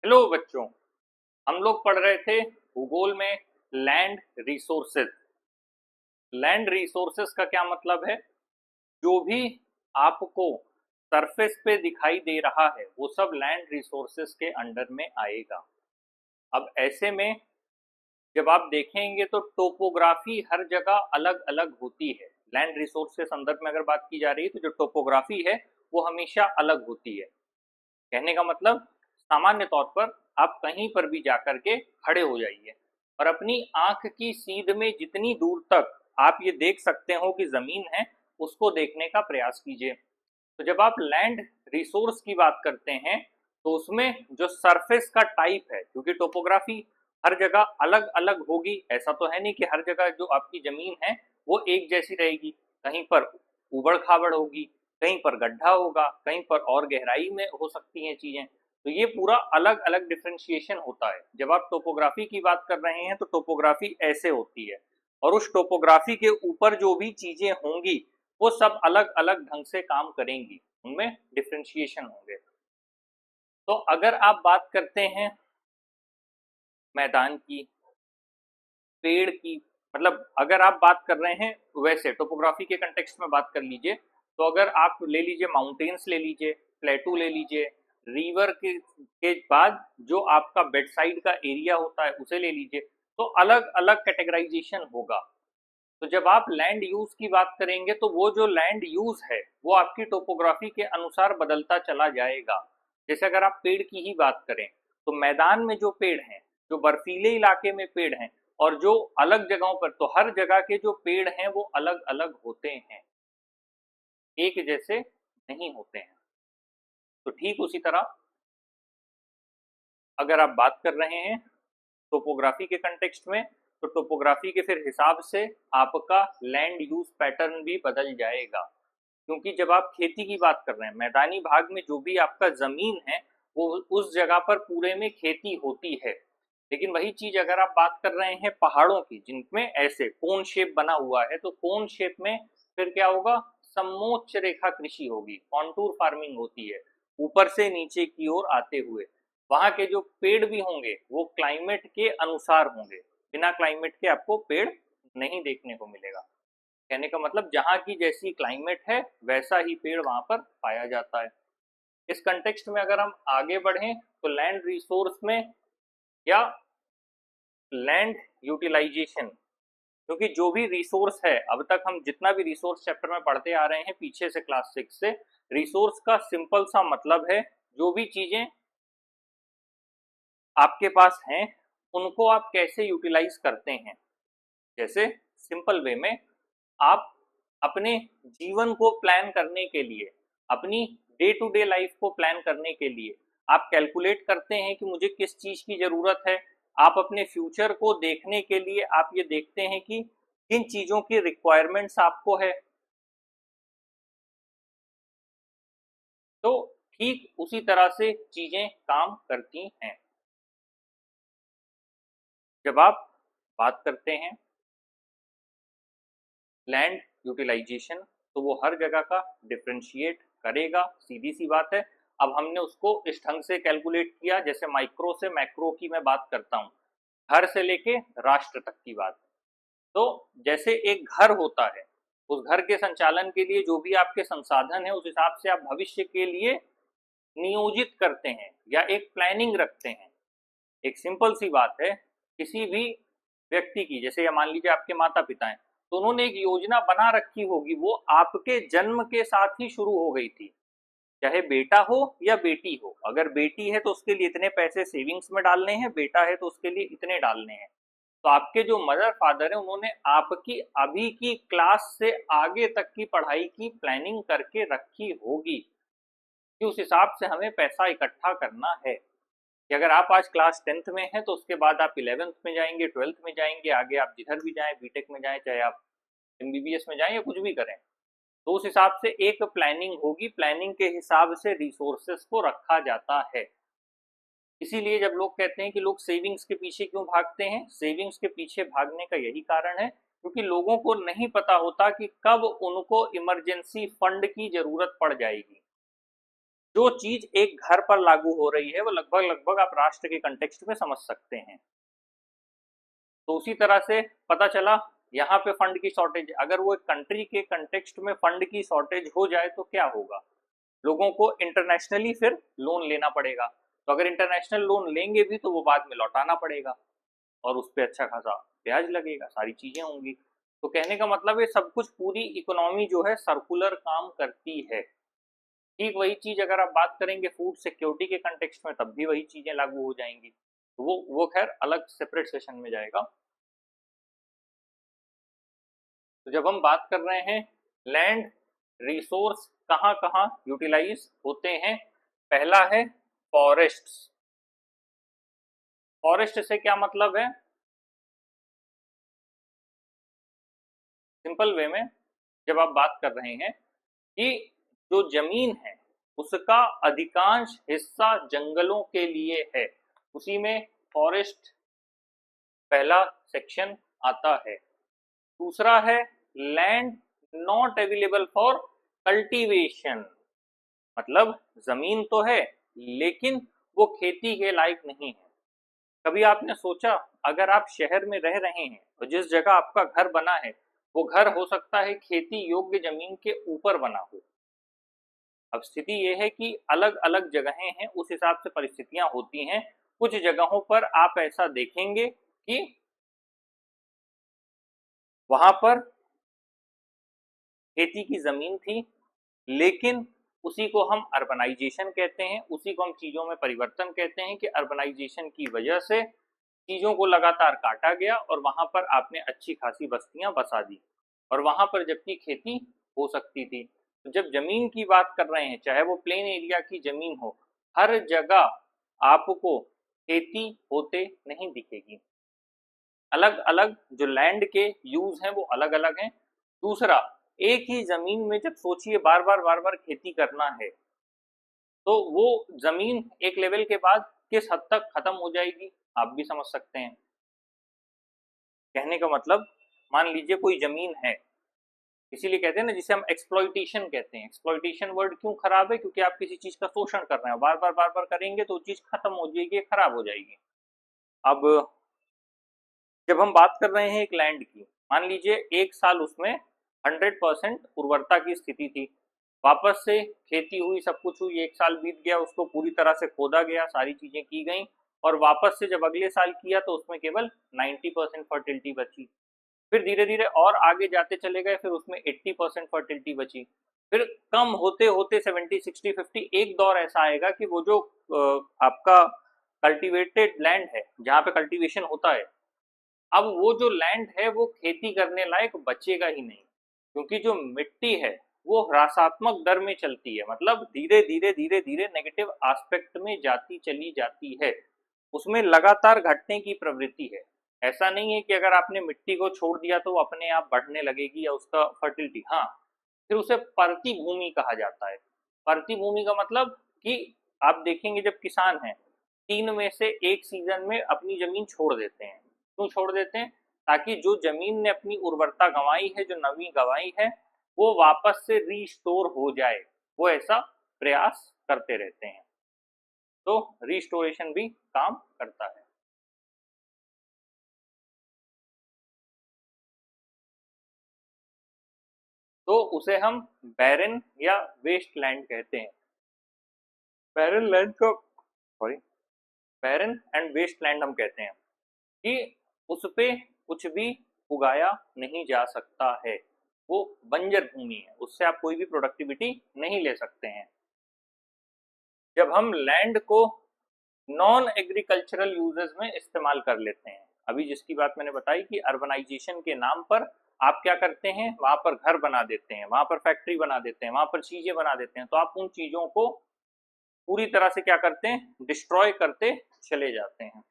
Hello बच्चों। हम लोग पढ़ रहे थे भूगोल में लैंड रिसोर्सेज। लैंड रिसोर्सेज का क्या मतलब है? जो भी आपको सरफेस पे दिखाई दे रहा है वो सब लैंड रिसोर्सेज के अंडर में आएगा। अब ऐसे में जब आप देखेंगे तो टोपोग्राफी हर जगह अलग अलग होती है। लैंड रिसोर्स के संदर्भ में अगर बात की जा रही है तो जो टोपोग्राफी है वो हमेशा अलग होती है। कहने का मतलब सामान्य तौर पर आप कहीं पर भी जाकर के खड़े हो जाइए और अपनी आंख की सीध में जितनी दूर तक आप ये देख सकते हो कि जमीन है उसको देखने का प्रयास कीजिए। तो जब आप लैंड रिसोर्स की बात करते हैं तो उसमें जो सरफेस का टाइप है, क्योंकि टोपोग्राफी हर जगह अलग अलग होगी, ऐसा तो है नहीं कि हर जगह जो आपकी जमीन है वो एक जैसी रहेगी। कहीं पर उबड़ खाबड़ होगी, कहीं पर गड्ढा होगा, कहीं पर और गहराई में हो सकती हैं चीजें। तो ये पूरा अलग अलग डिफ्रेंशिएशन होता है। जब आप टोपोग्राफी की बात कर रहे हैं तो टोपोग्राफी ऐसे होती है, और उस टोपोग्राफी के ऊपर जो भी चीजें होंगी वो सब अलग अलग ढंग से काम करेंगी, उनमें डिफ्रेंशिएशन होंगे। तो अगर आप बात करते हैं मैदान की, पेड़ की, मतलब अगर आप बात कर रहे हैं वैसे टोपोग्राफी के कंटेक्स्ट में बात कर लीजिए, तो अगर आप ले लीजिए माउंटेन्स ले लीजिए, प्लेटू ले लीजिए, रिवर के बाद जो आपका बेड साइड का एरिया होता है उसे ले लीजिए, तो अलग अलग कैटेगराइजेशन होगा। तो जब आप लैंड यूज की बात करेंगे तो वो जो लैंड यूज है वो आपकी टोपोग्राफी के अनुसार बदलता चला जाएगा। जैसे अगर आप पेड़ की ही बात करें तो मैदान में जो पेड़ हैं, जो बर्फीले इलाके में पेड़ हैं, और जो अलग जगहों पर, तो हर जगह के जो पेड़ हैं वो अलग अलग होते हैं, एक जैसे नहीं होते हैं। तो ठीक उसी तरह अगर आप बात कर रहे हैं टोपोग्राफी के कंटेक्स्ट में, तो टोपोग्राफी के फिर हिसाब से आपका लैंड यूज पैटर्न भी बदल जाएगा। क्योंकि जब आप खेती की बात कर रहे हैं, मैदानी भाग में जो भी आपका जमीन है वो उस जगह पर पूरे में खेती होती है। लेकिन वही चीज अगर आप बात कर रहे हैं पहाड़ों की, जिनमें ऐसे कोन शेप बना हुआ है, तो कोन शेप में फिर क्या होगा? समोच्च रेखा कृषि होगी, कॉन्टूर फार्मिंग होती है, ऊपर से नीचे की ओर आते हुए। वहां के जो पेड़ भी होंगे वो क्लाइमेट के अनुसार होंगे, बिना क्लाइमेट के आपको पेड़ नहीं देखने को मिलेगा। कहने का मतलब जहां की जैसी क्लाइमेट है वैसा ही पेड़ वहां पर पाया जाता है। इस कंटेक्स्ट में अगर हम आगे बढ़ें तो लैंड रिसोर्स में या लैंड यूटिलाइजेशन, क्योंकि जो भी रिसोर्स है, अब तक हम जितना भी रिसोर्स चैप्टर में पढ़ते आ रहे हैं पीछे से क्लास 6 से, रिसोर्स का सिंपल सा मतलब है जो भी चीजें आपके पास हैं उनको आप कैसे यूटिलाइज करते हैं। जैसे सिंपल वे में आप अपने जीवन को प्लान करने के लिए, अपनी डे टू डे लाइफ को प्लान करने के लिए आप कैलकुलेट करते हैं कि मुझे किस चीज की जरूरत है। आप अपने फ्यूचर को देखने के लिए आप ये देखते हैं कि किन चीजों की रिक्वायरमेंट्स आपको है। तो ठीक उसी तरह से चीजें काम करती हैं। जब आप बात करते हैं लैंड यूटिलाइजेशन, तो वो हर जगह का डिफ्रेंशिएट करेगा, सीधी सी बात है। अब हमने उसको इस ढंग से कैलकुलेट किया, जैसे माइक्रो से मैक्रो की मैं बात करता हूँ, घर से लेके राष्ट्र तक की बात। तो जैसे एक घर होता है, उस घर के संचालन के लिए जो भी आपके संसाधन है उस हिसाब से आप भविष्य के लिए नियोजित करते हैं या एक प्लानिंग रखते हैं। एक सिंपल सी बात है, किसी भी व्यक्ति की, जैसे या मान लीजिए आपके माता पिता हैं, तो उन्होंने एक योजना बना रखी होगी, वो आपके जन्म के साथ ही शुरू हो गई थी। चाहे बेटा हो या बेटी हो, अगर बेटी है तो उसके लिए इतने पैसे सेविंग्स में डालने हैं, बेटा है तो उसके लिए इतने डालने हैं। तो आपके जो मदर फादर है उन्होंने आपकी अभी की क्लास से आगे तक की पढ़ाई की प्लानिंग करके रखी होगी कि उस हिसाब से हमें पैसा इकट्ठा करना है कि अगर आप आज क्लास 10th में हैं तो उसके बाद आप 11th में जाएंगे, 12th में जाएंगे, आगे आप जिधर भी जाएं, बीटेक में जाएं, चाहे आप एमबीबीएस में जाएं या कुछ भी करें, तो उस हिसाब से एक प्लानिंग होगी। प्लानिंग के हिसाब से रिसोर्सेस को रखा जाता है। इसीलिए जब लोग कहते हैं कि लोग सेविंग्स के पीछे क्यों भागते हैं, सेविंग्स के पीछे भागने का यही कारण है क्योंकि लोगों को नहीं पता होता कि कब उनको इमरजेंसी फंड की जरूरत पड़ जाएगी। जो चीज एक घर पर लागू हो रही है वो लगभग लगभग आप राष्ट्र के कंटेक्स्ट में समझ सकते हैं। तो उसी तरह से पता चला यहाँ पे फंड की शॉर्टेज, अगर वो एक कंट्री के कंटेक्स्ट में फंड की शॉर्टेज हो जाए तो क्या होगा, लोगों को इंटरनेशनली फिर लोन लेना पड़ेगा। तो अगर इंटरनेशनल लोन लेंगे भी तो वो बाद में लौटाना पड़ेगा और उस पर अच्छा खासा ब्याज लगेगा, सारी चीजें होंगी। तो कहने का मतलब है सब कुछ, पूरी इकोनॉमी जो है सर्कुलर काम करती है। ठीक वही चीज अगर आप बात करेंगे फूड सिक्योरिटी के कंटेक्स्ट में, तब भी वही चीजें लागू हो जाएंगी। तो वो खैर अलग सेपरेट सेशन में जाएगा। तो जब हम बात कर रहे हैं लैंड रिसोर्स कहाँ कहाँ यूटिलाइज होते हैं, पहला है फॉरेस्ट्स। फॉरेस्ट से क्या मतलब है, सिंपल वे में जब आप बात कर रहे हैं कि जो जमीन है उसका अधिकांश हिस्सा जंगलों के लिए है, उसी में फॉरेस्ट पहला सेक्शन आता है। दूसरा है land not available for cultivation, मतलब जमीन तो है लेकिन वो खेती के लायक नहीं है। कभी आपने सोचा अगर आप शहर में रह रहे हैं और जिस जगह आपका घर बना है वो घर हो सकता है खेती योग्य जमीन के ऊपर बना हो। अब स्थिति ये है कि अलग अलग जगहें हैं, उस हिसाब से परिस्थितियां होती हैं। कुछ जगहों पर आप ऐसा देखेंगे कि वहां पर खेती की जमीन थी लेकिन उसी को हम अर्बनाइजेशन कहते हैं, उसी को हम चीजों में परिवर्तन कहते हैं कि अर्बनाइजेशन की वजह से चीजों को लगातार काटा गया और वहां पर आपने अच्छी खासी बस्तियां बसा दी और वहां पर जबकि खेती हो सकती थी। तो जब जमीन की बात कर रहे हैं, चाहे वो प्लेन एरिया की जमीन हो, हर जगह आपको खेती होते नहीं दिखेगी। अलग अलग जो लैंड के यूज हैं वो अलग अलग हैं। दूसरा, एक ही जमीन में जब सोचिए बार बार खेती करना है तो वो जमीन एक लेवल के बाद किस हद तक खत्म हो जाएगी आप भी समझ सकते हैं। कहने का मतलब, मान लीजिए कोई जमीन है, इसीलिए कहते हैं ना जिसे हम एक्सप्लॉइटेशन कहते हैं। एक्सप्लॉइटेशन वर्ड क्यों खराब है, क्योंकि आप किसी चीज का शोषण कर रहे हैं, बार बार करेंगे तो चीज खत्म हो जाएगी, खराब हो जाएगी। अब जब हम बात कर रहे हैं एक लैंड की, मान लीजिए एक साल उसमें 100% उर्वरता की स्थिति थी, वापस से खेती हुई, सब कुछ हुई, एक साल बीत गया, उसको पूरी तरह से खोदा गया, सारी चीजें की गई और वापस से जब अगले साल किया तो उसमें केवल 90% फर्टिलिटी बची। फिर धीरे धीरे और आगे जाते चले गए, फिर उसमें 80% फर्टिलिटी बची। फिर कम होते होते 70 60 50 एक दौर ऐसा आएगा कि वो जो आपका कल्टीवेटेड लैंड है जहाँ पे कल्टीवेशन होता है, अब वो जो लैंड है वो खेती करने लायक बचेगा ही नहीं, क्योंकि जो मिट्टी है वो ह्रासात्मक दर में चलती है, मतलब धीरे धीरे धीरे नेगेटिव एस्पेक्ट में जाती चली जाती है, उसमें लगातार घटने की प्रवृत्ति है। ऐसा नहीं है कि अगर आपने मिट्टी को छोड़ दिया तो वो अपने आप बढ़ने लगेगी या उसका फर्टिलिटी, हाँ, फिर उसे परती भूमि कहा जाता है। परती भूमि का मतलब कि आप देखेंगे जब किसान हैं 3 में से 1 सीजन में अपनी जमीन छोड़ देते हैं। क्यों छोड़ देते हैं, ताकि जो जमीन ने अपनी उर्वरता गंवाई है, जो नमी गंवाई है, वो वापस से रीस्टोर हो जाए, वो ऐसा प्रयास करते रहते हैं। तो रिस्टोरेशन भी काम करता है। तो उसे हम बैरन या वेस्ट लैंड कहते हैं। बैरन लैंड को, sorry, barren and waste land हम कहते हैं कि उस पे कुछ भी उगाया नहीं जा सकता है, वो बंजर भूमि है, उससे आप कोई भी प्रोडक्टिविटी नहीं ले सकते हैं। जब हम लैंड को नॉन एग्रीकल्चरल यूजेस में इस्तेमाल कर लेते हैं, अभी जिसकी बात मैंने बताई कि अर्बनाइजेशन के नाम पर आप क्या करते हैं, वहां पर घर बना देते हैं, वहां पर फैक्ट्री बना देते हैं, वहां पर चीजें बना देते हैं, तो आप उन चीजों को पूरी तरह से क्या करते हैं, डिस्ट्रॉय करते चले जाते हैं।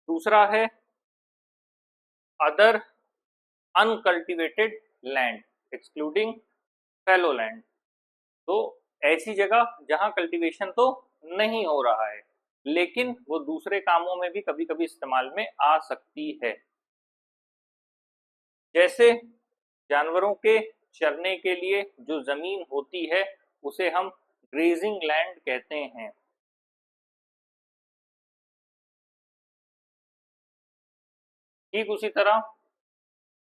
दूसरा है other uncultivated land excluding fallow land. तो ऐसी जगह जहां कल्टीवेशन तो नहीं हो रहा है लेकिन वो दूसरे कामों में भी कभी कभी इस्तेमाल में आ सकती है, जैसे जानवरों के चरने के लिए जो जमीन होती है उसे हम ग्रेजिंग लैंड कहते हैं। ठीक उसी तरह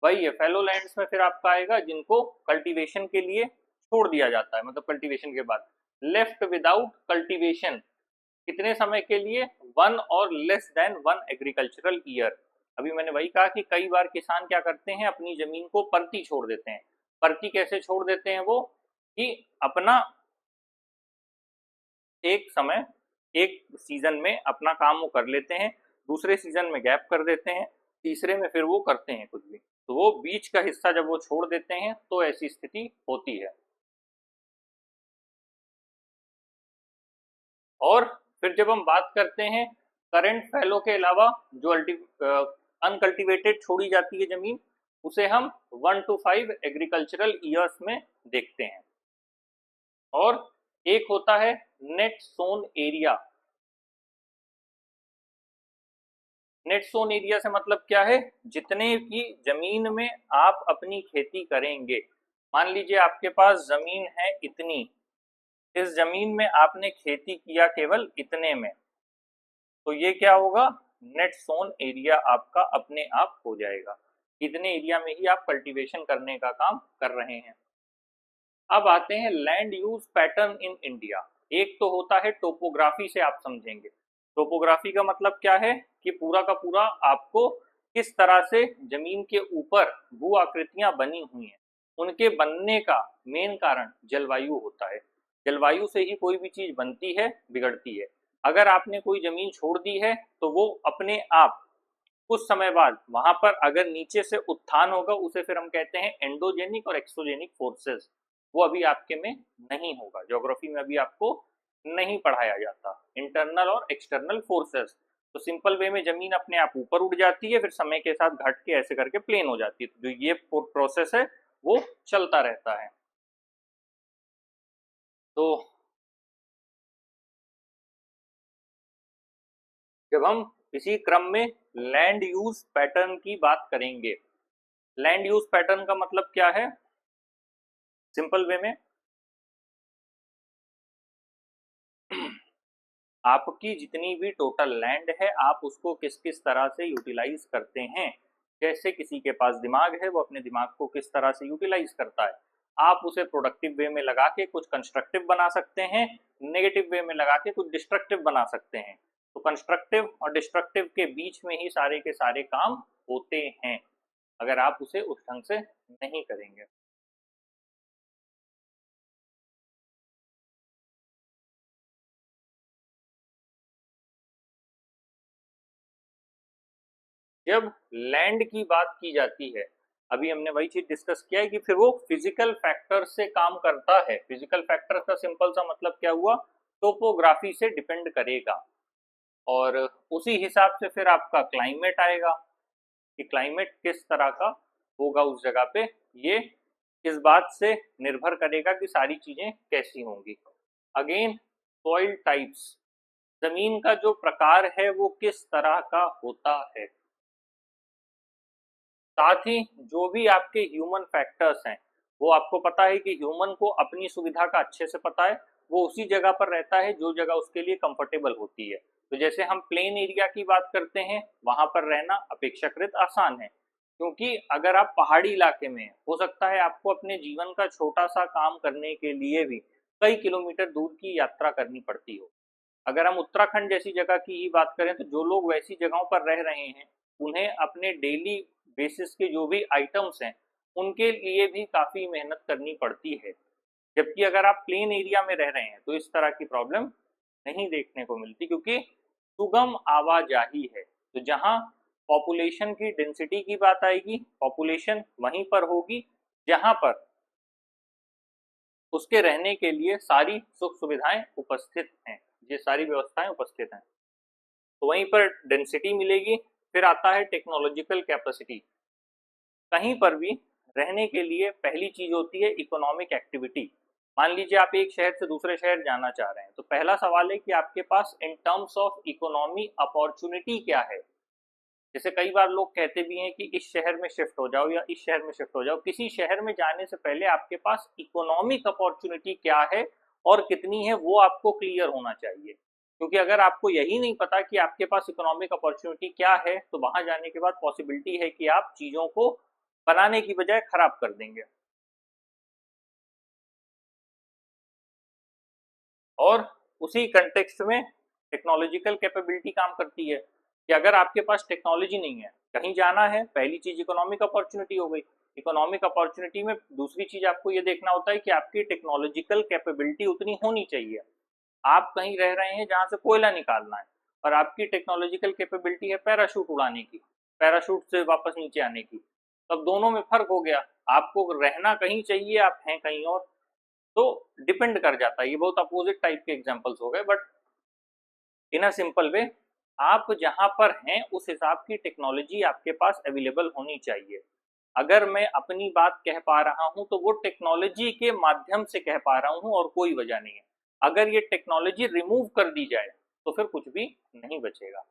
वही है, फैलो लैंड्स में फिर आपका आएगा जिनको कल्टीवेशन के लिए छोड़ दिया जाता है, मतलब कल्टीवेशन के बाद लेफ्ट विदाउट कल्टीवेशन, कितने समय के लिए, 1 और लेस देन 1 एग्रीकल्चरल ईयर। अभी मैंने वही कहा कि कई बार किसान क्या करते हैं, अपनी जमीन को परती छोड़ देते हैं। परती कैसे छोड़ देते हैं वो, कि अपना एक समय, एक सीजन में अपना काम वो कर लेते हैं, दूसरे सीजन में गैप कर देते हैं, तीसरे में फिर वो करते हैं कुछ भी, तो वो बीच का हिस्सा जब वो छोड़ देते हैं तो ऐसी स्थिति होती है। और फिर जब हम बात करते हैं करंट फैलो के अलावा जो अनकल्टिवेटेड छोड़ी जाती है जमीन, उसे हम 1 to 5 एग्रीकल्चरल ईयर्स में देखते हैं। और एक होता है net sown area. Net sown area से मतलब क्या है, जितने की जमीन में आप अपनी खेती करेंगे, मान लीजिए आपके पास जमीन है इतनी, इस जमीन में आपने खेती किया केवल इतने में, तो ये क्या होगा, नेट सोन एरिया आपका अपने आप हो जाएगा। इतने एरिया में ही आप कल्टीवेशन करने का काम कर रहे हैं। अब आते हैं land use pattern in India. एक तो होता है टोपोग्राफी, से आप समझेंगे। टोपोग्राफी का मतलब क्या है, कि पूरा का पूरा आपको किस तरह से जमीन के ऊपर भू आकृतियां बनी हुई हैं, उनके बनने का मेन कारण जलवायु होता है। जलवायु से ही कोई भी चीज बनती है, बिगड़ती है। अगर आपने कोई जमीन छोड़ दी है तो वो अपने आप कुछ समय बाद वहां पर अगर नीचे से उत्थान होगा, उसे फिर हम कहते हैं एंडोजेनिक और एक्सोजेनिक फोर्सेस। वो अभी आपके में नहीं होगा, ज्योग्राफी में अभी आपको नहीं पढ़ाया जाता इंटरनल और एक्सटर्नल फोर्सेस। तो सिंपल वे में जमीन अपने आप ऊपर उठ जाती है, फिर समय के साथ घट के ऐसे करके प्लेन हो जाती है। तो जो ये प्रोसेस है वो चलता रहता है। तो जब हम इसी क्रम में लैंड यूज पैटर्न की बात करेंगे, लैंड यूज पैटर्न का मतलब क्या है, सिंपल वे में आपकी जितनी भी टोटल लैंड है, आप उसको किस किस तरह से यूटिलाइज करते हैं। जैसे किसी के पास दिमाग है, वो अपने दिमाग को किस तरह से यूटिलाइज करता है। आप उसे प्रोडक्टिव वे में लगा के कुछ कंस्ट्रक्टिव बना सकते हैं, नेगेटिव वे में लगा के कुछ डिस्ट्रक्टिव बना सकते हैं। तो कंस्ट्रक्टिव और डिस्ट्रक्टिव के बीच में ही सारे के सारे काम होते हैं, अगर आप उसे उस ढंग से नहीं करेंगे। जब लैंड की बात की जाती है, अभी हमने वही चीज डिस्कस किया है कि फिर वो फिजिकल फैक्टर से काम करता है। फिजिकल फैक्टर का सिंपल सा मतलब क्या हुआ, टोपोग्राफी से डिपेंड करेगा। और उसी हिसाब से फिर आपका क्लाइमेट आएगा, कि क्लाइमेट किस तरह का होगा उस जगह पे, ये इस बात से निर्भर करेगा कि सारी चीजें कैसी होंगी। अगेन सॉइल टाइप्स, जमीन का जो प्रकार है वो किस तरह का होता है। साथ ही जो भी आपके ह्यूमन फैक्टर्स हैं, वो आपको पता है कि ह्यूमन को अपनी सुविधा का अच्छे से पता है, वो उसी जगह पर रहता है जो जगह उसके लिए कंफर्टेबल होती है। तो जैसे हम प्लेन एरिया की बात करते हैं, वहां पर रहना अपेक्षाकृत आसान है, क्योंकि अगर आप पहाड़ी इलाके में हो सकता है आपको अपने जीवन का छोटा सा काम करने के लिए भी कई किलोमीटर दूर की यात्रा करनी पड़ती हो। अगर हम उत्तराखंड जैसी जगह की ही बात करें, तो जो लोग वैसी जगहों पर रह रहे हैं, उन्हें अपने डेली बेसिस के जो भी आइटम्स हैं, उनके लिए भी काफ़ी मेहनत करनी पड़ती है। जबकि अगर आप प्लेन एरिया में रह रहे हैं तो इस तरह की प्रॉब्लम नहीं देखने को मिलती, क्योंकि सुगम आवाजाही है। तो जहाँ पॉपुलेशन की डेंसिटी की बात आएगी, पॉपुलेशन वहीं पर होगी जहाँ पर उसके रहने के लिए सारी सुख सुविधाएं उपस्थित हैं, ये सारी व्यवस्थाएं उपस्थित हैं, तो वहीं पर डेंसिटी मिलेगी। फिर आता है टेक्नोलॉजिकल कैपेसिटी। कहीं पर भी रहने के लिए पहली चीज होती है इकोनॉमिक एक्टिविटी। मान लीजिए आप एक शहर से दूसरे शहर जाना चाह रहे हैं, तो पहला सवाल है कि आपके पास in terms of economy opportunity क्या है। जैसे कई बार लोग कहते भी हैं कि इस शहर में शिफ्ट हो जाओ या इस शहर में शिफ्ट हो जाओ, किसी शहर में जाने से पहले आपके पास इकोनॉमिक अपॉर्चुनिटी क्या है, और कितनी है वो आपको क्लियर होना चाहिए। क्योंकि अगर आपको यही नहीं पता कि आपके पास इकोनॉमिक अपॉर्चुनिटी क्या है, तो वहां जाने के बाद पॉसिबिलिटी है कि आप चीजों को बनाने की बजाय खराब कर देंगे। और उसी कंटेक्स्ट में टेक्नोलॉजिकल कैपेबिलिटी काम करती है कि अगर आपके पास टेक्नोलॉजी नहीं है, कहीं जाना है, पहली चीज इकोनॉमिक अपॉर्चुनिटी हो गई। इकोनॉमिक अपॉर्चुनिटी में दूसरी चीज आपको ये देखना होता है कि आपकी टेक्नोलॉजिकल कैपेबिलिटी उतनी होनी चाहिए। आप कहीं रह रहे हैं जहां से कोयला निकालना है और आपकी टेक्नोलॉजिकल कैपेबिलिटी है पैराशूट उड़ाने की, पैराशूट से वापस नीचे आने की, तब दोनों में फर्क हो गया। आपको रहना कहीं चाहिए, आप हैं कहीं और, तो डिपेंड कर जाता है। ये बहुत अपोजिट टाइप के एग्जांपल्स हो गए, but in a simple way आप जहां पर हैं उस हिसाब की टेक्नोलॉजी आपके पास अवेलेबल होनी चाहिए। अगर मैं अपनी बात कह पा रहा हूं तो वो टेक्नोलॉजी के माध्यम से कह पा रहा हूं और कोई वजह नहीं है। अगर ये टेक्नोलॉजी रिमूव कर दी जाए तो फिर कुछ भी नहीं बचेगा।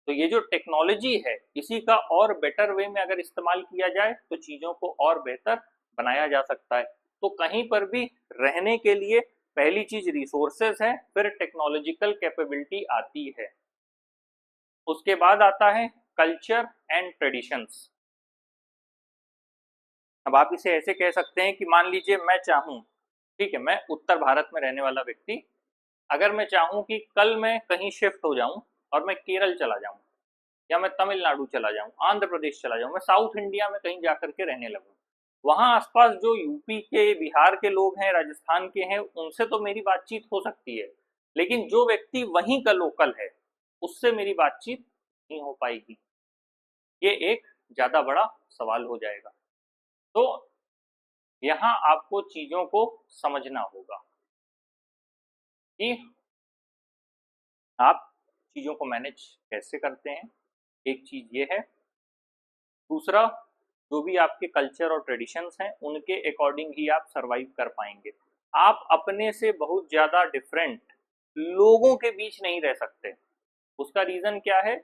तो ये जो टेक्नोलॉजी है इसी का और बेटर वे में अगर इस्तेमाल किया जाए तो चीजों को और बेहतर बनाया जा सकता है। तो कहीं पर भी रहने के लिए पहली चीज रिसोर्सेज है, फिर टेक्नोलॉजिकल कैपेबिलिटी आती है, उसके बाद आता है कल्चर एंड ट्रेडिशंस। अब आप इसे ऐसे कह सकते हैं कि मान लीजिए मैं चाहूं, ठीक है, मैं उत्तर भारत में रहने वाला व्यक्ति, अगर मैं चाहूं कि कल मैं कहीं शिफ्ट हो जाऊं और मैं केरल चला जाऊं या मैं तमिलनाडु चला जाऊं, आंध्र प्रदेश चला जाऊं, मैं साउथ इंडिया में कहीं जाकर के रहने लगूं, वहां आसपास जो यूपी के, बिहार के लोग हैं, राजस्थान के हैं, उनसे तो मेरी बातचीत हो सकती है, लेकिन जो व्यक्ति वहीं का लोकल है उससे मेरी बातचीत नहीं हो पाएगी। ये एक ज्यादा बड़ा सवाल हो जाएगा। तो यहाँ आपको चीजों को समझना होगा कि आप चीजों को मैनेज कैसे करते हैं, एक चीज ये है। दूसरा, जो भी आपके कल्चर और ट्रेडिशंस हैं उनके अकॉर्डिंग ही आप सरवाइव कर पाएंगे। आप अपने से बहुत ज्यादा डिफरेंट लोगों के बीच नहीं रह सकते। उसका रीजन क्या है?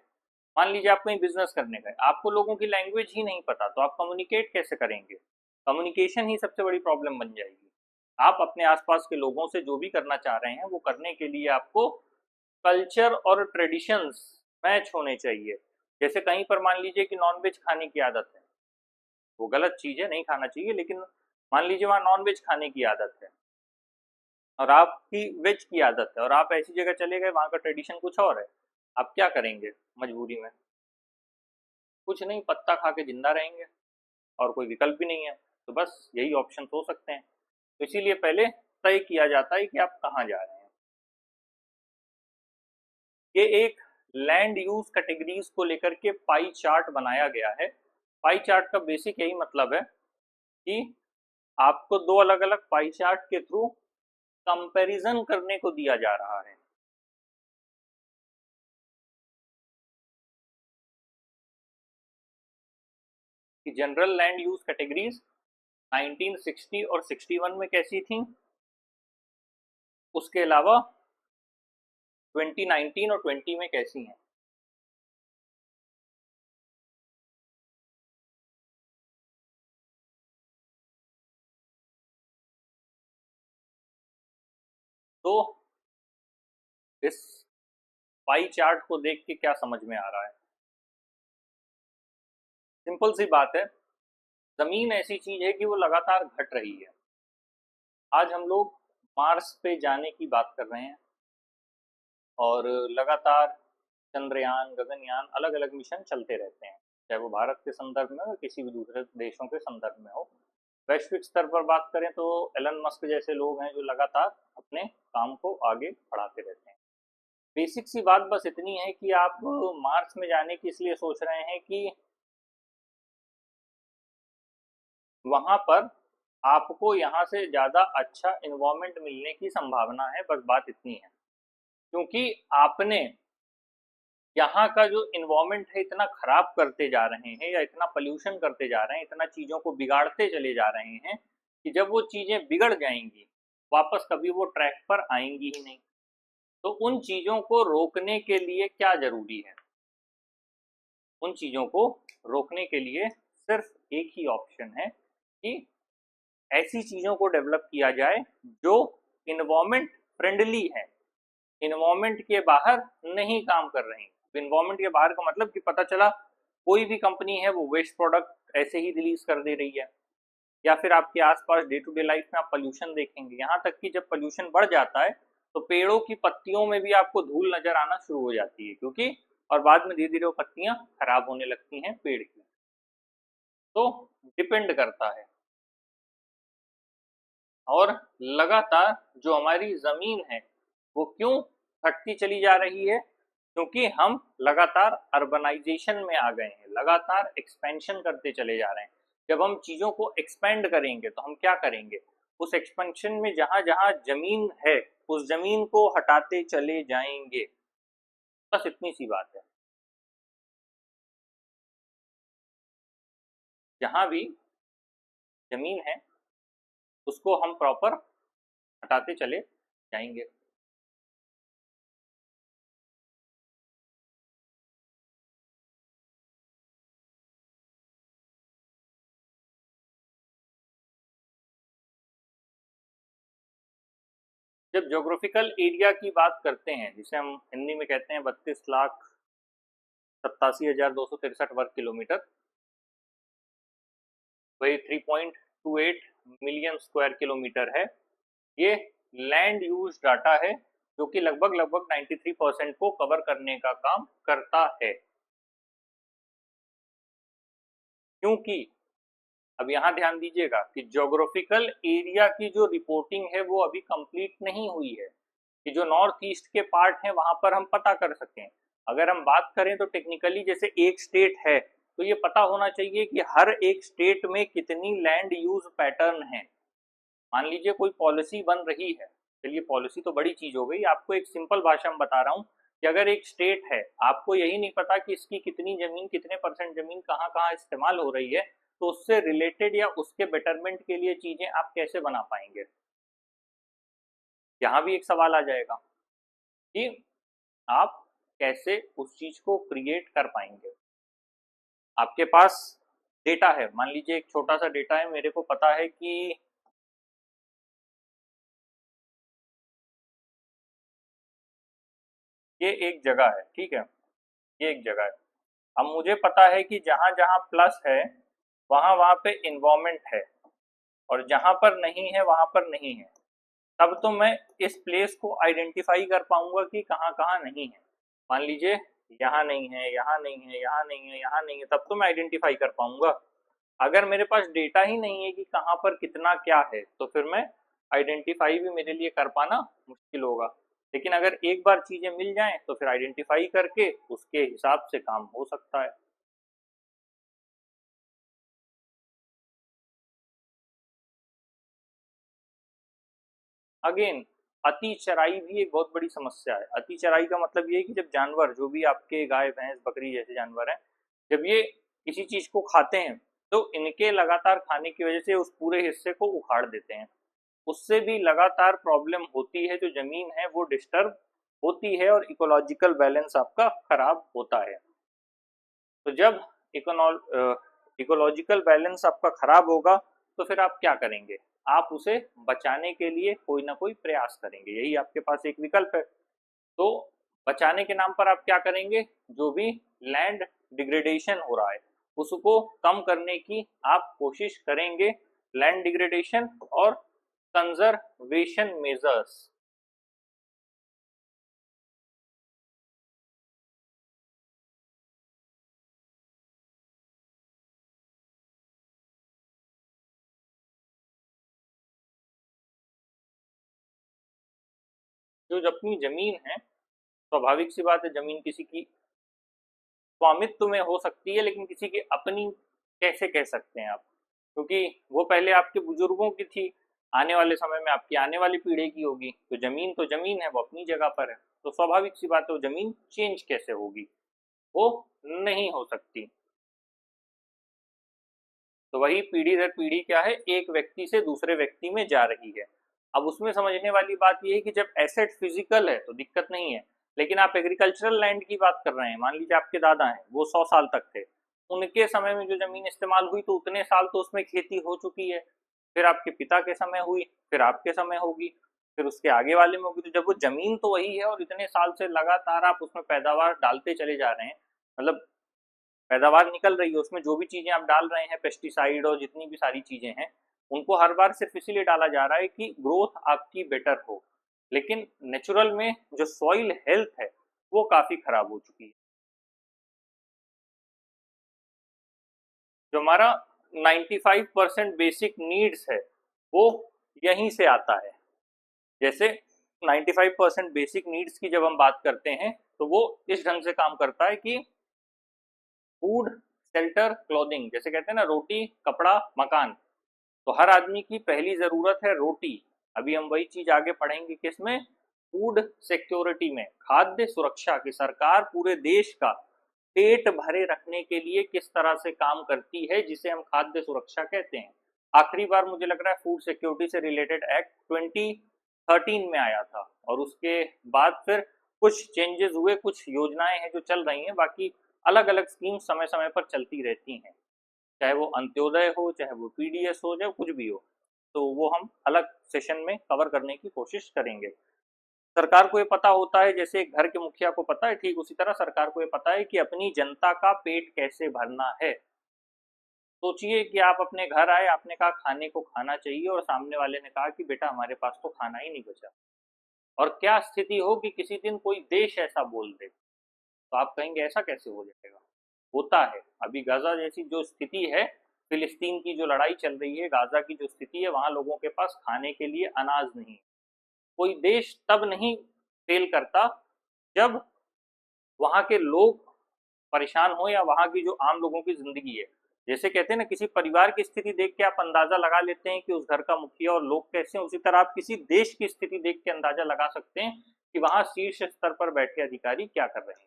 मान लीजिए आप कहीं बिजनेस करने गए, आपको लोगों की लैंग्वेज ही नहीं पता, तो आप कम्युनिकेट कैसे करेंगे? कम्युनिकेशन ही सबसे बड़ी प्रॉब्लम बन जाएगी। आप अपने आसपास के लोगों से जो भी करना चाह रहे हैं वो करने के लिए आपको कल्चर और ट्रेडिशंस मैच होने चाहिए। जैसे कहीं पर मान लीजिए कि नॉनवेज खाने की आदत है, वो गलत चीज है, नहीं खाना चाहिए, लेकिन मान लीजिए वहाँ नॉनवेज खाने की आदत है और आपकी वेज की आदत है और आप ऐसी जगह चले गए वहाँ का ट्रेडिशन कुछ और है, आप क्या करेंगे मजबूरी में? कुछ नहीं, पत्ता खा के जिंदा रहेंगे और कोई विकल्प भी नहीं है। तो बस यही ऑप्शन हो सकते हैं। तो इसीलिए पहले तय किया जाता है कि आप कहाँ जा रहे हैं। ये एक लैंड यूज कैटेगरीज को लेकर के पाई चार्ट बनाया गया है। पाई चार्ट का बेसिक यही मतलब है कि आपको दो अलग अलग पाई चार्ट के थ्रू कंपैरिजन करने को दिया जा रहा है। कि जनरल लैंड यूज कैटेगरीज 1960 और 61 में कैसी थी, उसके अलावा 2019 और 20 में कैसी हैं। तो इस पाई चार्ट को देख के क्या समझ में आ रहा है? सिंपल सी बात है, जमीन ऐसी चीज है कि वो लगातार घट रही है। आज हम लोग मार्स पे जाने की बात कर रहे हैं और लगातार चंद्रयान, गगनयान, अलग अलग मिशन चलते रहते हैं, चाहे वो भारत के संदर्भ में हो किसी भी दूसरे देशों के संदर्भ में हो। वैश्विक स्तर पर बात करें तो एलन मस्क जैसे लोग हैं जो लगातार अपने काम को आगे बढ़ाते रहते हैं। बेसिक सी बात बस इतनी है कि आप मार्स में जाने की इसलिए सोच रहे हैं कि वहां पर आपको यहाँ से ज्यादा अच्छा इन्वायरमेंट मिलने की संभावना है, बस बात इतनी है। क्योंकि आपने यहाँ का जो इन्वायरमेंट है इतना खराब करते जा रहे हैं या इतना पोल्यूशन करते जा रहे हैं, इतना चीजों को बिगाड़ते चले जा रहे हैं कि जब वो चीजें बिगड़ जाएंगी वापस कभी वो ट्रैक पर आएंगी ही नहीं। तो उन चीजों को रोकने के लिए क्या जरूरी है? उन चीजों को रोकने के लिए सिर्फ एक ही ऑप्शन है कि ऐसी चीजों को डेवलप किया जाए जो इन्वायरमेंट फ्रेंडली हैं, इन्वायरमेंट के बाहर नहीं काम कर रही। इन्वायरमेंट के बाहर का मतलब कि पता चला कोई भी कंपनी है वो वेस्ट प्रोडक्ट ऐसे ही रिलीज कर दे रही है, या फिर आपके आसपास डे टू डे लाइफ में आप पोल्यूशन देखेंगे, यहाँ तक कि जब पोल्यूशन बढ़ जाता है तो पेड़ों की पत्तियों में भी आपको धूल नजर आना शुरू हो जाती है, क्योंकि और बाद में धीरे धीरे वो पत्तियां खराब होने लगती हैं पेड़ की। तो डिपेंड करता है। और लगातार जो हमारी जमीन है वो क्यों घटती चली जा रही है, क्योंकि हम लगातार अर्बनाइजेशन में आ गए हैं, लगातार एक्सपेंशन करते चले जा रहे हैं। जब हम चीजों को एक्सपेंड करेंगे तो हम क्या करेंगे, उस एक्सपेंशन में जहां जहां जमीन है उस जमीन को हटाते चले जाएंगे। बस इतनी सी बात है। जहां भी जमीन है उसको हम प्रॉपर हटाते चले जाएंगे। जब ज्योग्राफिकल एरिया की बात करते हैं, जिसे हम हिंदी में कहते हैं 32,87,263 वर्ग किलोमीटर, वही 3.28 मिलियन स्क्वायर किलोमीटर है। ये लैंड यूज डाटा है जो कि लगभग लगभग 93% को कवर करने का काम करता है। क्योंकि अब यहाँ ध्यान दीजिएगा कि ज्योग्राफिकल एरिया की जो रिपोर्टिंग है वो अभी कंप्लीट नहीं हुई है, कि जो नॉर्थ ईस्ट के पार्ट हैं वहां पर हम पता कर सकें। अगर हम बात करें तो टेक्निकली जैसे एक स्टेट है तो ये पता होना चाहिए कि हर एक स्टेट में कितनी लैंड यूज पैटर्न है। मान लीजिए कोई पॉलिसी बन रही है, चलिए पॉलिसी तो बड़ी चीज हो गई, आपको एक सिंपल भाषा में बता रहा हूँ कि अगर एक स्टेट है, आपको यही नहीं पता कि इसकी कितनी जमीन, कितने परसेंट जमीन कहाँ कहाँ इस्तेमाल हो रही है, तो उससे रिलेटेड या उसके बेटरमेंट के लिए चीजें आप कैसे बना पाएंगे। यहाँ भी एक सवाल आ जाएगा कि आप कैसे उस चीज को क्रिएट कर पाएंगे। आपके पास डेटा है, मान लीजिए एक छोटा सा डेटा है, मेरे को पता है कि ये एक जगह है, ठीक है, ये एक जगह है। अब मुझे पता है कि जहां जहां प्लस है वहां वहां पे इन्वायरमेंट है, और जहां पर नहीं है वहां पर नहीं है। तब तो मैं इस प्लेस को आइडेंटिफाई कर पाऊंगा कि कहाँ कहाँ नहीं है। मान लीजिए यहाँ नहीं है, यहाँ नहीं है, यहाँ नहीं है, यहाँ नहीं है, तब तो मैं आइडेंटिफाई कर पाऊंगा। अगर मेरे पास डेटा ही नहीं है कि कहाँ पर कितना क्या है तो फिर मैं आइडेंटिफाई भी मेरे लिए कर पाना मुश्किल होगा। लेकिन अगर एक बार चीजें मिल जाएं तो फिर आइडेंटिफाई करके उसके हिसाब से काम हो सकता है। अगेन, अति चराई भी एक बहुत बड़ी समस्या है। अति चराई का मतलब ये है कि जब जानवर, जो भी आपके गाय भैंस बकरी जैसे जानवर हैं, जब ये किसी चीज को खाते हैं तो इनके लगातार खाने की वजह से उस पूरे हिस्से को उखाड़ देते हैं। उससे भी लगातार प्रॉब्लम होती है, जो जमीन है वो डिस्टर्ब होती है और इकोलॉजिकल बैलेंस आपका खराब होता है। तो जब इकोलॉजिकल बैलेंस आपका खराब होगा तो फिर आप क्या करेंगे, आप उसे बचाने के लिए कोई ना कोई प्रयास करेंगे, यही आपके पास एक विकल्प है। तो बचाने के नाम पर आप क्या करेंगे, जो भी लैंड डिग्रेडेशन हो रहा है उसको कम करने की आप कोशिश करेंगे। लैंड डिग्रेडेशन और कंजर्वेशन मेजर्स। जो अपनी जमीन है, स्वाभाविक सी बात है, जमीन किसी की स्वामित्व में हो सकती है, लेकिन किसी की अपनी कैसे कह सकते हैं आप, क्योंकि वो पहले आपके बुजुर्गों की थी, आने वाले समय में आपकी आने वाली पीढ़ी की होगी। तो जमीन है, वो अपनी जगह पर है, तो स्वाभाविक सी बात है वो जमीन चेंज कैसे होगी, वो नहीं हो सकती। तो वही पीढ़ी दर पीढ़ी क्या है, एक व्यक्ति से दूसरे व्यक्ति में जा रही है। अब उसमें समझने वाली बात यह है कि जब एसेट फिजिकल है तो दिक्कत नहीं है, लेकिन आप एग्रीकल्चरल लैंड की बात कर रहे हैं, मान लीजिए आपके दादा हैं वो 100 साल तक थे, उनके समय में जो जमीन इस्तेमाल हुई तो उतने साल तो उसमें खेती हो चुकी है, फिर आपके पिता के समय हुई, फिर आपके समय होगी। फिर उसके आगे वाले में होगी। तो जब वो जमीन तो वही है और इतने साल से लगातार आप उसमें पैदावार डालते चले जा रहे हैं, मतलब पैदावार निकल रही है, उसमें जो भी चीजें आप डाल रहे हैं, पेस्टिसाइड और जितनी भी सारी चीजें हैं, उनको हर बार सिर्फ इसीलिए डाला जा रहा है कि ग्रोथ आपकी बेटर हो, लेकिन नेचुरल में जो सॉइल हेल्थ है वो काफी खराब हो चुकी है। जो हमारा 95% बेसिक नीड्स है वो यहीं से आता है। जैसे 95% बेसिक नीड्स की जब हम बात करते हैं तो वो इस ढंग से काम करता है कि फूड, शेल्टर, क्लोथिंग, जैसे कहते हैं ना रोटी, कपड़ा, मकान। तो हर आदमी की पहली जरूरत है रोटी। अभी हम वही चीज आगे पढ़ेंगे किसमें, फूड सिक्योरिटी में, खाद्य सुरक्षा की सरकार पूरे देश का पेट भरे रखने के लिए किस तरह से काम करती है, जिसे हम खाद्य सुरक्षा कहते हैं। आखिरी बार मुझे लग रहा है फूड सिक्योरिटी से रिलेटेड एक्ट 2013 में आया था, और उसके बाद फिर कुछ चेंजेस हुए, कुछ योजनाएं हैं जो चल रही हैं, बाकी अलग अलग स्कीम समय समय पर चलती रहती हैं, चाहे वो अंत्योदय हो, चाहे वो पीडीएस हो, चाहे कुछ भी हो। तो वो हम अलग सेशन में कवर करने की कोशिश करेंगे। सरकार को ये पता होता है, जैसे घर के मुखिया को पता है, ठीक उसी तरह सरकार को ये पता है कि अपनी जनता का पेट कैसे भरना है। सोचिए कि आप अपने घर आए, आपने कहा खाने को खाना चाहिए, और सामने वाले ने कहा कि बेटा हमारे पास तो खाना ही नहीं बचा। और क्या स्थिति हो कि किसी दिन कोई देश ऐसा बोल दे, तो आप कहेंगे ऐसा कैसे हो जाएगा। होता है। अभी गाजा जैसी जो स्थिति है, फिलिस्तीन की जो लड़ाई चल रही है, गाजा की जो स्थिति है, वहां लोगों के पास खाने के लिए अनाज नहीं। कोई देश तब नहीं फेल करता जब वहां के लोग परेशान हो, या वहां की जो आम लोगों की जिंदगी है। जैसे कहते हैं ना, किसी परिवार की स्थिति देख के आप अंदाजा लगा लेते हैं कि उस घर का मुखिया और लोग कैसे हैं, उसी तरह आप किसी देश की स्थिति देख के अंदाजा लगा सकते हैं कि वहां शीर्ष स्तर पर बैठे अधिकारी क्या कर रहे हैं।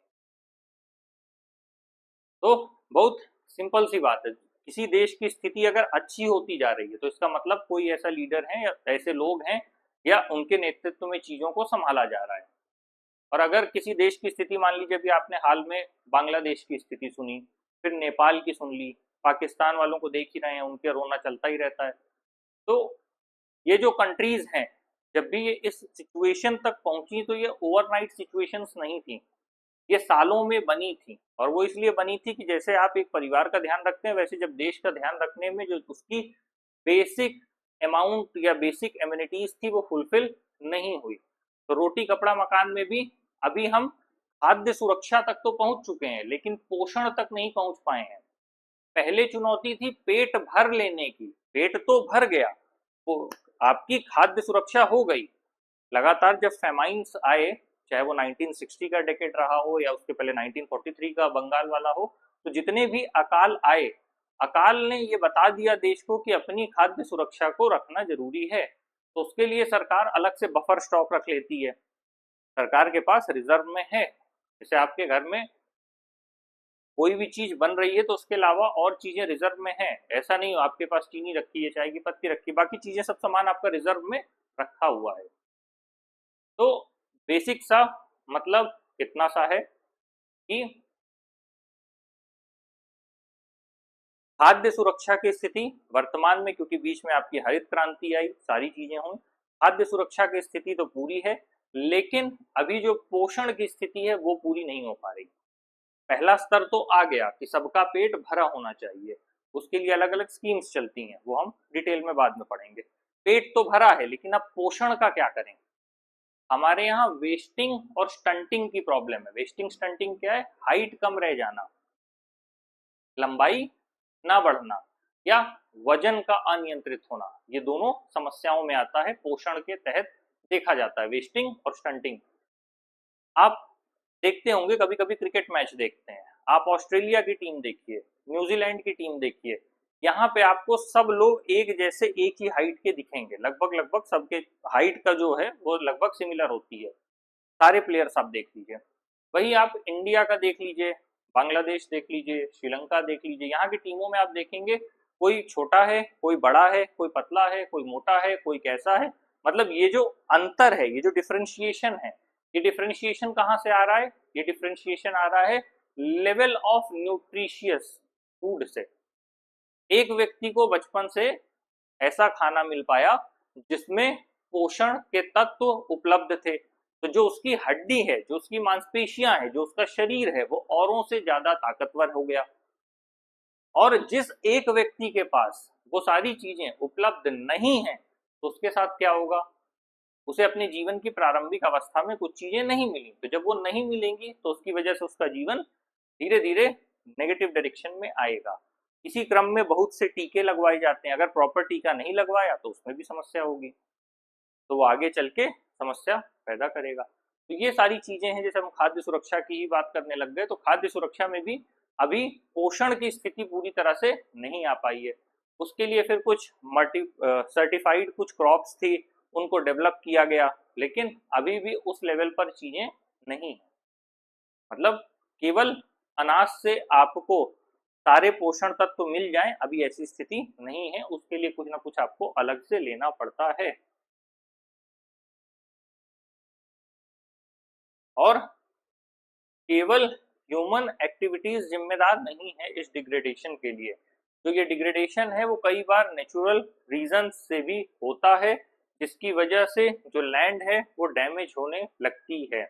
तो बहुत सिंपल सी बात है, किसी देश की स्थिति अगर अच्छी होती जा रही है तो इसका मतलब कोई ऐसा लीडर है या ऐसे लोग हैं या उनके नेतृत्व में चीजों को संभाला जा रहा है। और अगर किसी देश की स्थिति, मान लीजिए अभी आपने हाल में बांग्लादेश की स्थिति सुनी, फिर नेपाल की सुन ली, पाकिस्तान वालों को देख ही रहे हैं, उनके रोना चलता ही रहता है। तो ये जो कंट्रीज हैं, जब भी ये इस सिचुएशन तक पहुंची तो ये ओवरनाइट सिचुएशंस नहीं थी, ये सालों में बनी थी। और वो इसलिए बनी थी कि जैसे आप एक परिवार का ध्यान रखते हैं, वैसे जब देश का ध्यान रखने में जो उसकी बेसिक अमाउंट या बेसिक एम्यूनिटीज थी वो फुलफिल नहीं हुई। तो रोटी, कपड़ा, मकान में भी अभी हम खाद्य सुरक्षा तक तो पहुंच चुके हैं, लेकिन पोषण तक नहीं पहुंच पाए हैं। पहले चुनौती थी पेट भर लेने की, पेट तो भर गया, तो आपकी खाद्य सुरक्षा हो गई। लगातार जब फेमाइन्स आए, चाहे वो 1960 का डेकेड रहा हो या उसके पहले 1943 का बंगाल वाला हो, तो जितने भी अकाल आए, अकाल ने ये बता दिया देश को कि अपनी खाद्य सुरक्षा को रखना जरूरी है। तो उसके लिए सरकार अलग से बफर स्टॉक रख लेती है, सरकार के पास रिजर्व में है। जैसे आपके घर में कोई भी चीज बन रही है तो उसके अलावा और चीजें रिजर्व में है, ऐसा नहीं हो आपके पास चीनी रखी है, चाय की पत्ती रखी, बाकी चीजें सब सामान आपका रिजर्व में रखा हुआ है। तो बेसिक सा मतलब इतना सा है कि खाद्य सुरक्षा की स्थिति वर्तमान में, क्योंकि बीच में आपकी हरित क्रांति आई, सारी चीजें हुई, खाद्य सुरक्षा की स्थिति तो पूरी है, लेकिन अभी जो पोषण की स्थिति है वो पूरी नहीं हो पा रही। पहला स्तर तो आ गया कि सबका पेट भरा होना चाहिए, उसके लिए अलग अलग स्कीम्स चलती हैं, वो हम डिटेल में बाद में पढ़ेंगे। पेट तो भरा है, लेकिन अब पोषण का क्या करें। हमारे यहाँ वेस्टिंग और स्टंटिंग की प्रॉब्लम है। वेस्टिंग स्टंटिंग क्या है, हाइट कम रह जाना, लंबाई ना बढ़ना, या वजन का अनियंत्रित होना, ये दोनों समस्याओं में आता है, पोषण के तहत देखा जाता है वेस्टिंग और स्टंटिंग। आप देखते होंगे कभी कभी क्रिकेट मैच देखते हैं, आप ऑस्ट्रेलिया की टीम देखिए, न्यूजीलैंड की टीम देखिए, यहाँ पे आपको सब लोग एक जैसे एक ही हाइट के दिखेंगे, लगभग लगभग सबके हाइट का जो है वो लगभग सिमिलर होती है, सारे प्लेयर्स आप देख लीजिए। वही आप इंडिया का देख लीजिए, बांग्लादेश देख लीजिए, श्रीलंका देख लीजिए, यहाँ की टीमों में आप देखेंगे कोई छोटा है, कोई बड़ा है, कोई पतला है, कोई मोटा है, कोई कैसा है। मतलब ये जो अंतर है, ये जो डिफ्रेंशिएशन है, ये डिफ्रेंशिएशन कहाँ से आ रहा है, ये डिफ्रेंशिएशन आ रहा है लेवल ऑफ न्यूट्रिशियस फूड से। एक व्यक्ति को बचपन से ऐसा खाना मिल पाया जिसमें पोषण के तत्व उपलब्ध थे, तो जो उसकी हड्डी है, जो उसकी मांसपेशियां है, जो उसका शरीर है, वो औरों से ज्यादा ताकतवर हो गया। और जिस एक व्यक्ति के पास वो सारी चीजें उपलब्ध नहीं है, तो उसके साथ क्या होगा, उसे अपने जीवन की प्रारंभिक अवस्था में कुछ चीजें नहीं मिली, तो जब वो नहीं मिलेंगी तो उसकी वजह से उसका जीवन धीरे धीरे नेगेटिव डायरेक्शन में आएगा। इसी क्रम में बहुत से टीके लगवाए जाते हैं, अगर प्रॉपर टीका नहीं लगवाया तो उसमें भी समस्या होगी, तो वो आगे चल के समस्या पैदा करेगा। तो ये सारी चीजें हैं, जैसे हम खाद्य सुरक्षा की ही बात करने लग गए, तो खाद्य सुरक्षा में भी अभी पोषण की स्थिति पूरी तरह से नहीं आ पाई है। उसके लिए फिर कुछ सर्टिफाइड कुछ क्रॉप्स थी, उनको डेवलप किया गया, लेकिन अभी भी उस लेवल पर चीजें नहीं है। मतलब केवल अनाज से आपको सारे पोषण तत्व मिल जाएं, अभी ऐसी स्थिति नहीं है, उसके लिए कुछ ना कुछ आपको अलग से लेना पड़ता है। और केवल ह्यूमन एक्टिविटीज जिम्मेदार नहीं है इस डिग्रेडेशन के लिए। जो ये डिग्रेडेशन है वो कई बार नेचुरल रीजन से भी होता है, जिसकी वजह से जो लैंड है वो डैमेज होने लगती है।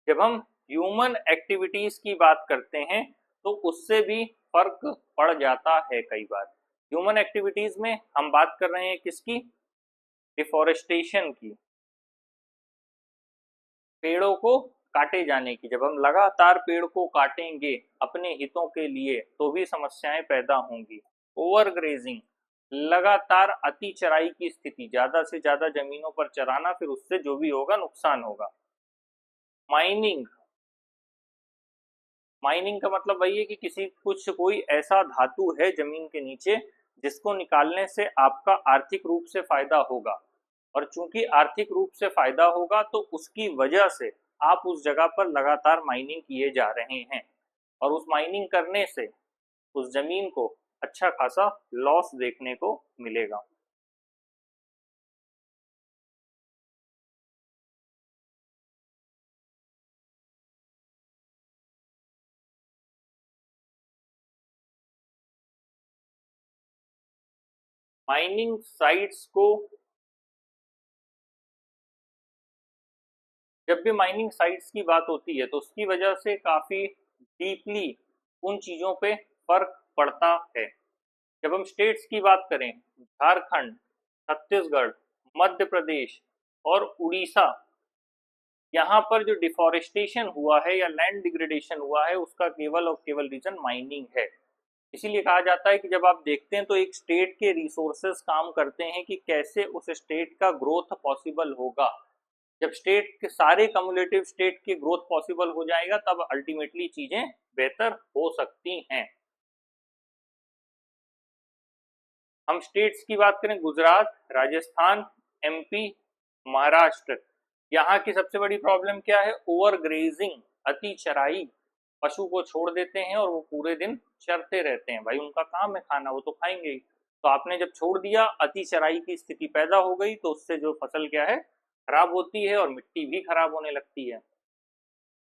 जब हम ह्यूमन एक्टिविटीज की बात करते हैं तो उससे भी फर्क पड़ जाता है कई बार। ह्यूमन एक्टिविटीज में हम बात कर रहे हैं किसकी, डिफोरेस्टेशन की, पेड़ों को काटे जाने की। जब हम लगातार पेड़ को काटेंगे अपने हितों के लिए तो भी समस्याएं पैदा होंगी। ओवर ग्रेजिंग, लगातार अति चराई की स्थिति, ज्यादा से ज्यादा जमीनों पर चराना, फिर उससे जो भी होगा नुकसान होगा। माइनिंग, माइनिंग का मतलब वही है कि किसी कुछ कोई ऐसा धातु है जमीन के नीचे जिसको निकालने से आपका आर्थिक रूप से फायदा होगा, और चूंकि आर्थिक रूप से फायदा होगा तो उसकी वजह से आप उस जगह पर लगातार माइनिंग किए जा रहे हैं, और उस माइनिंग करने से उस जमीन को अच्छा खासा लॉस देखने को मिलेगा। माइनिंग साइट्स को, जब भी माइनिंग साइट्स की बात होती है तो उसकी वजह से काफी डीपली उन चीजों पे फर्क पड़ता है। जब हम स्टेट्स की बात करें, झारखंड, छत्तीसगढ़, मध्य प्रदेश और उड़ीसा, यहाँ पर जो डिफॉरेस्टेशन हुआ है या लैंड डिग्रेडेशन हुआ है उसका केवल और केवल रीजन माइनिंग है। इसीलिए कहा जाता है कि जब आप देखते हैं तो एक स्टेट के रिसोर्सेस काम करते हैं कि कैसे उस स्टेट का ग्रोथ पॉसिबल होगा। जब स्टेट के सारे कम्युलेटिव स्टेट की ग्रोथ पॉसिबल हो जाएगा तब अल्टीमेटली चीजें बेहतर हो सकती हैं। हम स्टेट्स की बात करें, गुजरात, राजस्थान, एमपी, महाराष्ट्र, यहाँ की सबसे बड़ी प्रॉब्लम क्या है, ओवर ग्रेजिंग, अति चराई। पशु को छोड़ देते हैं और वो पूरे दिन चरते रहते हैं, भाई उनका काम है खाना, वो तो खाएंगे ही। तो आपने जब छोड़ दिया, अति चराई की स्थिति पैदा हो गई, तो उससे जो फसल क्या है, खराब होती है और मिट्टी भी खराब होने लगती है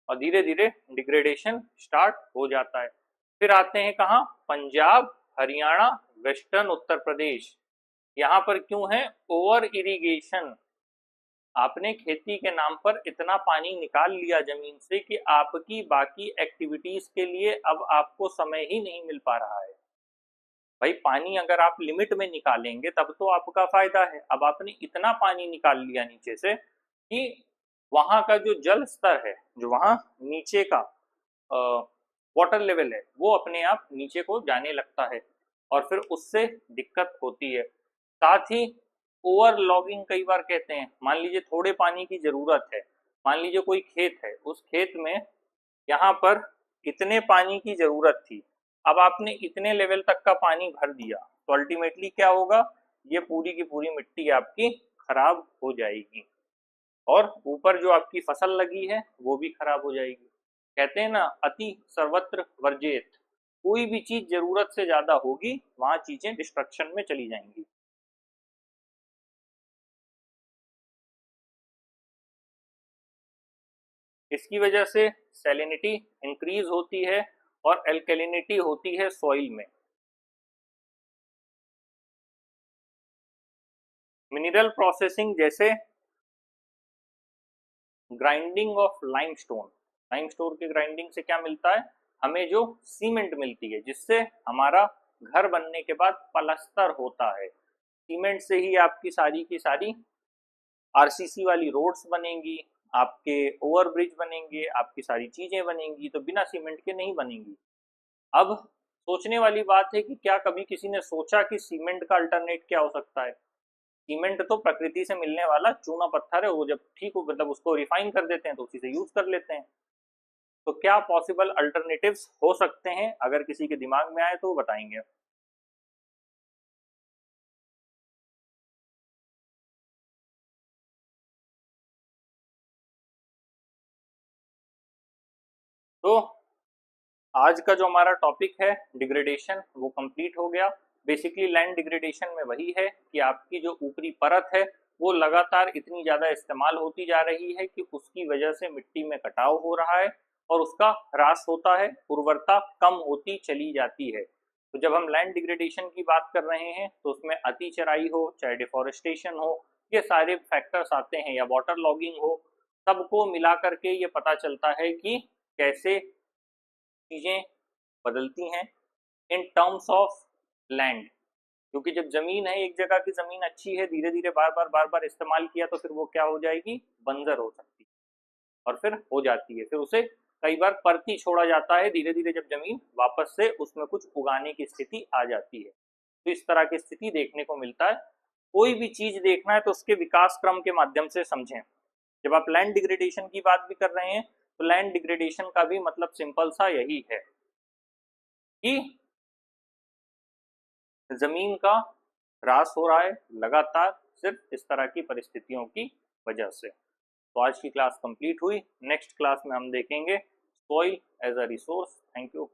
और धीरे धीरे डिग्रेडेशन स्टार्ट हो जाता है। फिर आते हैं कहाँ, पंजाब, हरियाणा, वेस्टर्न उत्तर प्रदेश। यहाँ पर क्यों है, ओवर इरिगेशन। आपने खेती के नाम पर इतना पानी निकाल लिया जमीन से कि आपकी बाकी एक्टिविटीज के लिए अब आपको समय ही नहीं मिल पा रहा है। भाई पानी अगर आप लिमिट में निकालेंगे तब तो आपका फायदा है, अब आपने इतना पानी निकाल लिया नीचे से कि वहां का जो जल स्तर है, जो वहां नीचे का वाटर लेवल है, वो अपने आप नीचे को जाने लगता है और फिर उससे दिक्कत होती है। साथ ही ओवर लॉगिंग कई बार कहते हैं, मान लीजिए थोड़े पानी की जरूरत है, मान लीजिए कोई खेत है, उस खेत में यहाँ पर इतने पानी की जरूरत थी, अब आपने इतने लेवल तक का पानी भर दिया, तो अल्टीमेटली क्या होगा, ये पूरी की पूरी मिट्टी आपकी खराब हो जाएगी और ऊपर जो आपकी फसल लगी है वो भी खराब हो जाएगी। कहते हैं ना, अति सर्वत्र वर्जित। कोई भी चीज जरूरत से ज्यादा होगी वहां चीजें डिस्ट्रक्शन में चली जाएंगी। इसकी वजह से सैलिनिटी इंक्रीज होती है और एल्केलिनिटी होती है सॉइल में। मिनरल प्रोसेसिंग जैसे ग्राइंडिंग ऑफ लाइमस्टोन, लाइमस्टोन की ग्राइंडिंग से क्या मिलता है, हमें जो सीमेंट मिलती है जिससे हमारा घर बनने के बाद पलस्तर होता है। सीमेंट से ही आपकी सारी की सारी आरसीसी वाली रोड्स बनेंगी, आपके ओवरब्रिज बनेंगे, आपकी सारी चीजें बनेंगी, तो बिना सीमेंट के नहीं बनेंगी। अब सोचने वाली बात है कि क्या कभी किसी ने सोचा कि सीमेंट का अल्टरनेट क्या हो सकता है। सीमेंट तो प्रकृति से मिलने वाला चूना पत्थर है, वो जब ठीक हो मतलब उसको रिफाइन कर देते हैं तो उसी से यूज कर लेते हैं। तो क्या पॉसिबल अल्टरनेटिव्स हो सकते हैं, अगर किसी के दिमाग में आए तो वो बताएंगे। तो आज का जो हमारा टॉपिक है डिग्रेडेशन वो कंप्लीट हो गया। बेसिकली लैंड डिग्रेडेशन में वही है कि आपकी जो ऊपरी परत है वो लगातार इतनी ज़्यादा इस्तेमाल होती जा रही है कि उसकी वजह से मिट्टी में कटाव हो रहा है और उसका ह्रास होता है, उर्वरता कम होती चली जाती है। तो जब हम लैंड डिग्रेडेशन की बात कर रहे हैं तो उसमें अति चराई हो चाहे डिफॉरेस्टेशन हो, ये सारे फैक्टर्स आते हैं, या वाटर लॉगिंग हो, सबको मिला करके ये पता चलता है कि कैसे चीज़ें बदलती हैं इन टर्म्स ऑफ लैंड। क्योंकि जब जमीन है, एक जगह की जमीन अच्छी है, धीरे धीरे बार बार इस्तेमाल किया तो फिर वो क्या हो जाएगी, बंजर हो सकती है, और फिर हो जाती है, फिर उसे कई बार परती छोड़ा जाता है, धीरे धीरे जब जमीन वापस से उसमें कुछ उगाने की स्थिति आ जाती है। तो इस तरह की स्थिति देखने को मिलता है। कोई भी चीज देखना है तो उसके विकास क्रम के माध्यम से समझें। जब आप लैंड डिग्रेडेशन की बात भी कर रहे हैं तो लैंड डिग्रेडेशन का भी मतलब सिंपल सा यही है कि जमीन का ह्रास हो रहा है लगातार, सिर्फ इस तरह की परिस्थितियों की वजह से। तो आज की क्लास कंप्लीट हुई। नेक्स्ट क्लास में हम देखेंगे soil as a resource. Thank you.